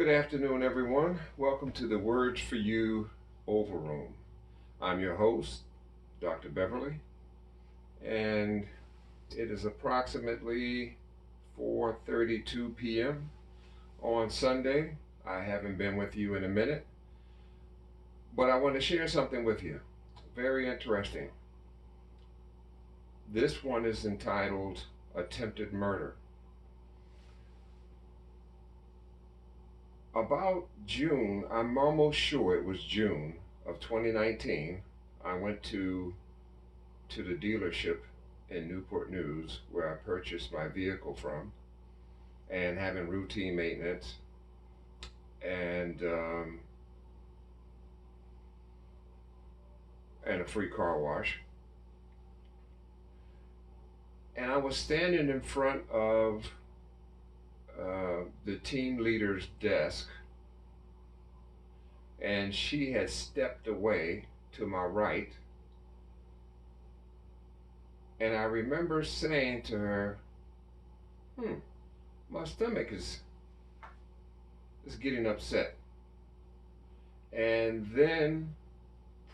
Good afternoon, everyone. Welcome to the Words for You Overroom. I'm your host, Dr. Beverly, and it is approximately 4:32 p.m. on Sunday. I haven't been with you in a minute, but I want to share something with you. Very interesting. This one is entitled Attempted Murder. About June, I'm almost sure it was June of 2019, I went to the dealership in Newport News where I purchased my vehicle from, and having routine maintenance and and a free car wash. And I was standing in front of the team leader's desk, and she had stepped away to my right. And I remember saying to her, my stomach is getting upset. And then,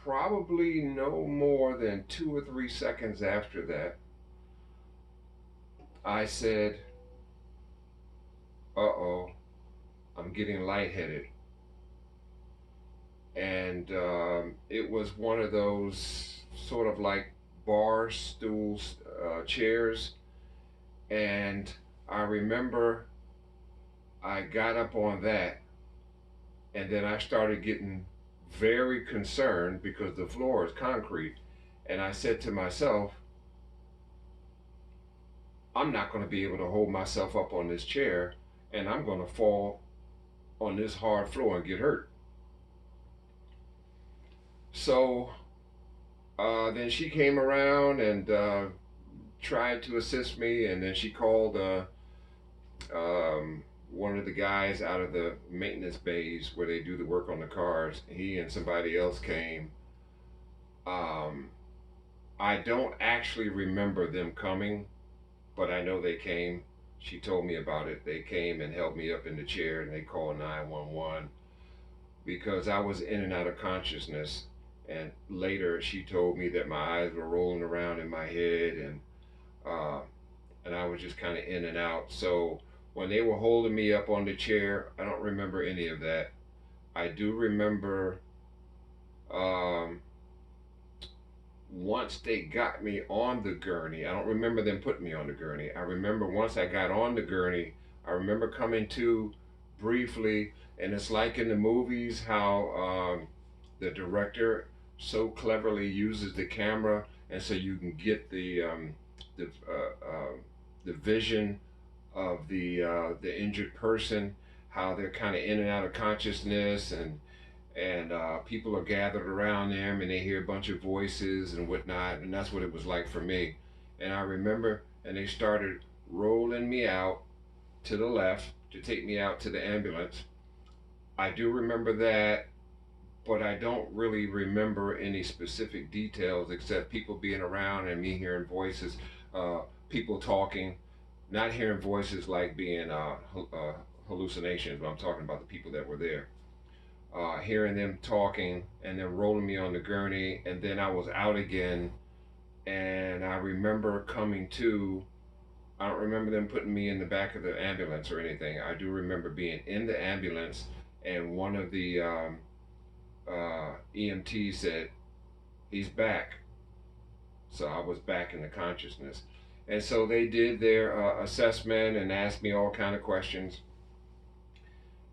probably no more than 2 or 3 seconds after that, I said, uh-oh, I'm getting lightheaded. And it was one of those sort of like bar stools, chairs. And I remember I got up on that, and then I started getting very concerned because the floor is concrete. And I said to myself, I'm not going to be able to hold myself up on this chair, and I'm going to fall on this hard floor and get hurt. So then she came around and tried to assist me, and then she called one of the guys out of the maintenance bays where they do the work on the cars. He and somebody else came. Um, I don't actually remember them coming, but I know they came. She told me about it. They came and held me up in the chair, and they called 911 because I was in and out of consciousness. And later, she told me that my eyes were rolling around in my head, uh, and I was just kind of in and out. So when they were holding me up on the chair, I don't remember any of that. I do remember um, once they got me on the gurney. I don't remember them putting me on the gurney. I remember once I got on the gurney, I remember coming to briefly, and it's like in the movies how the director so cleverly uses the camera, and so you can get the the vision of the injured person, how they're kind of in and out of consciousness, and people are gathered around them, and they hear a bunch of voices and whatnot, and that's what it was like for me. And I remember, and they started rolling me out to the left to take me out to the ambulance. I do remember that, but I don't really remember any specific details except people being around and me hearing voices, people talking, not hearing voices like being hallucinations, but I'm talking about the people that were there. Hearing them talking and then rolling me on the gurney, and then I was out again. And I remember coming to, I don't remember them putting me in the back of the ambulance or anything. I do remember being in the ambulance, and one of the EMTs said, he's back. So I was back in the consciousness. And so they did their assessment and asked me all kind of questions.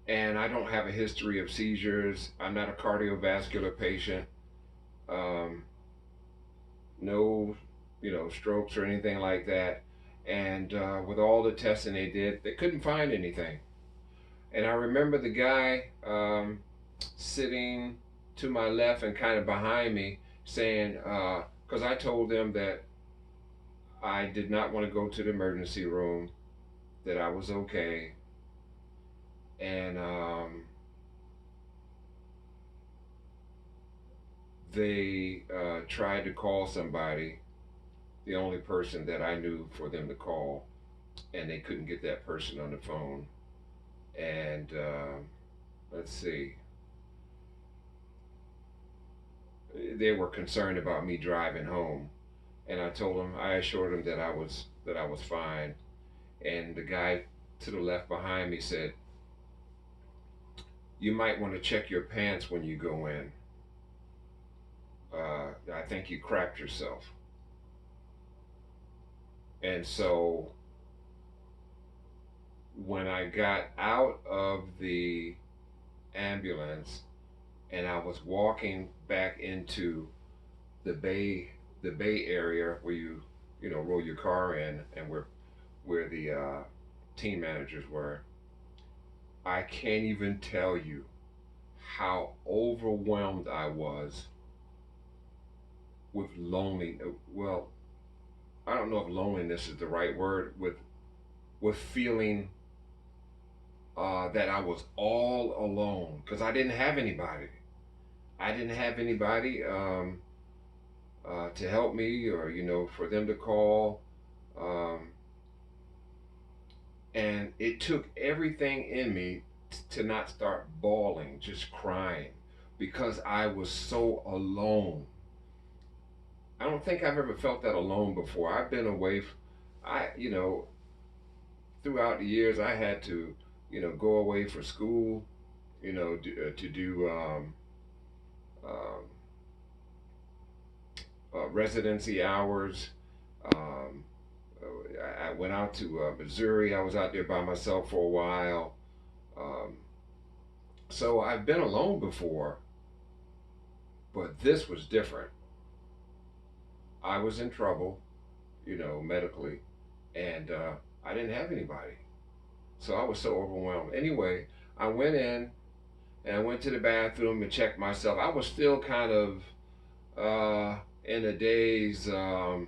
And I don't have a history of seizures. I'm not a cardiovascular patient. Um, no, strokes or anything like that. And with all the testing they did, they couldn't find anything. And I remember the guy sitting to my left and kind of behind me saying, because I told them that I did not want to go to the emergency room, that I was okay. And they tried to call somebody, the only person that I knew for them to call, and they couldn't get that person on the phone. And let's see, they were concerned about me driving home, and I assured them that I was fine. And the guy to the left behind me said, "You might want to check your pants when you go in. I think you crapped yourself." And so when I got out of the ambulance and I was walking back into the Bay Area where you know roll your car in and where the team managers were, I can't even tell you how overwhelmed I was with lonely. Well, I don't know if loneliness is the right word. With feeling that I was all alone because I didn't have anybody. I didn't have anybody to help me or for them to call. Um, and it took everything in me to not start bawling, just crying, because I was so alone. I don't think I've ever felt that alone before. I've been away. Throughout the years, I had to, go away for school, to do um, residency hours. Um, I went out to Missouri. I was out there by myself for a while. Um, so I've been alone before, but this was different. I was in trouble, medically, and I didn't have anybody. So I was so overwhelmed. Anyway, I went in and I went to the bathroom and checked myself. I was still kind of in a daze. Uh,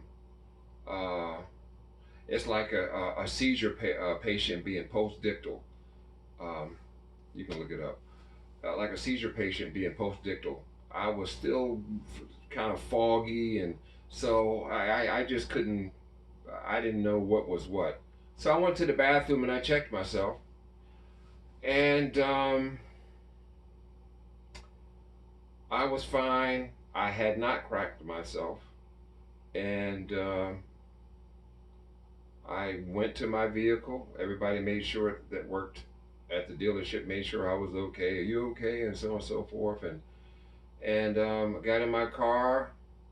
it's like a seizure patient being postdictal. Um, you can look it up. Like a seizure patient being postdictal. I was still kind of foggy, and so I just couldn't. I didn't know what was what. So I went to the bathroom and I checked myself, and I was fine. I had not cracked myself, and I went to my vehicle. Everybody made sure that worked at the dealership made sure I was okay. Are you okay? And so on and so forth. And I got in my car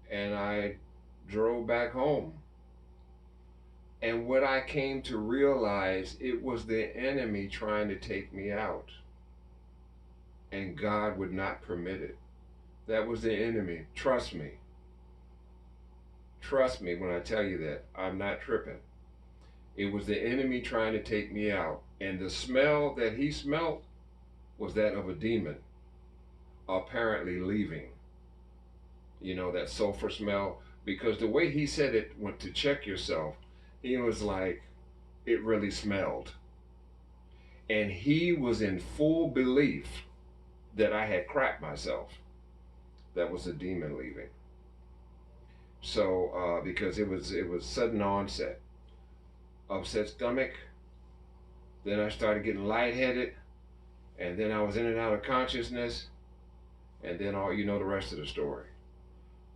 and I drove back home. And what I came to realize, it was the enemy trying to take me out, and God would not permit it. That was the enemy. Trust me. Trust me when I tell you that. I'm not tripping. It was the enemy trying to take me out. And the smell that he smelled was that of a demon apparently leaving. That sulfur smell. Because the way he said it, went to check yourself, he was like, it really smelled. And he was in full belief that I had crapped myself. That was a demon leaving. So because it was sudden onset, upset stomach. Then I started getting lightheaded, and then I was in and out of consciousness, and then all the rest of the story.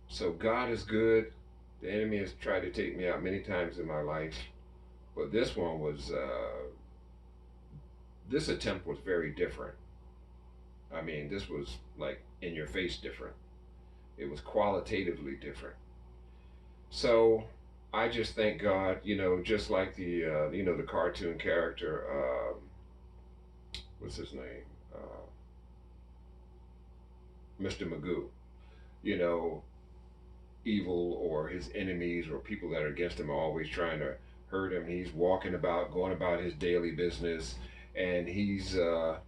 So God is good. The enemy has tried to take me out many times in my life, but this attempt was very different. I mean, this was like in your face different. It was qualitatively different. So I just thank God, just like the cartoon character, what's his name, Mr. Magoo. You know, evil or his enemies or people that are against him are always trying to hurt him. He's walking about, going about his daily business, and he's not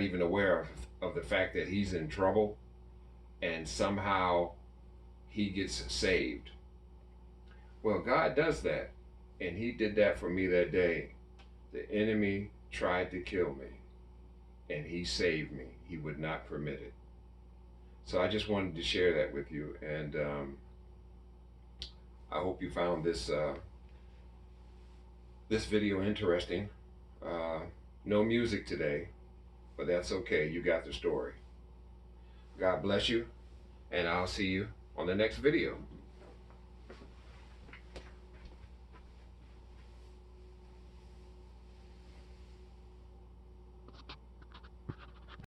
even aware of the fact that he's in trouble, and somehow he gets saved. Well, God does that, and he did that for me that day. The enemy tried to kill me, and he saved me. He would not permit it. So I just wanted to share that with you, and I hope you found this video interesting. No music today, but that's okay. You got the story. God bless you, and I'll see you on the next video.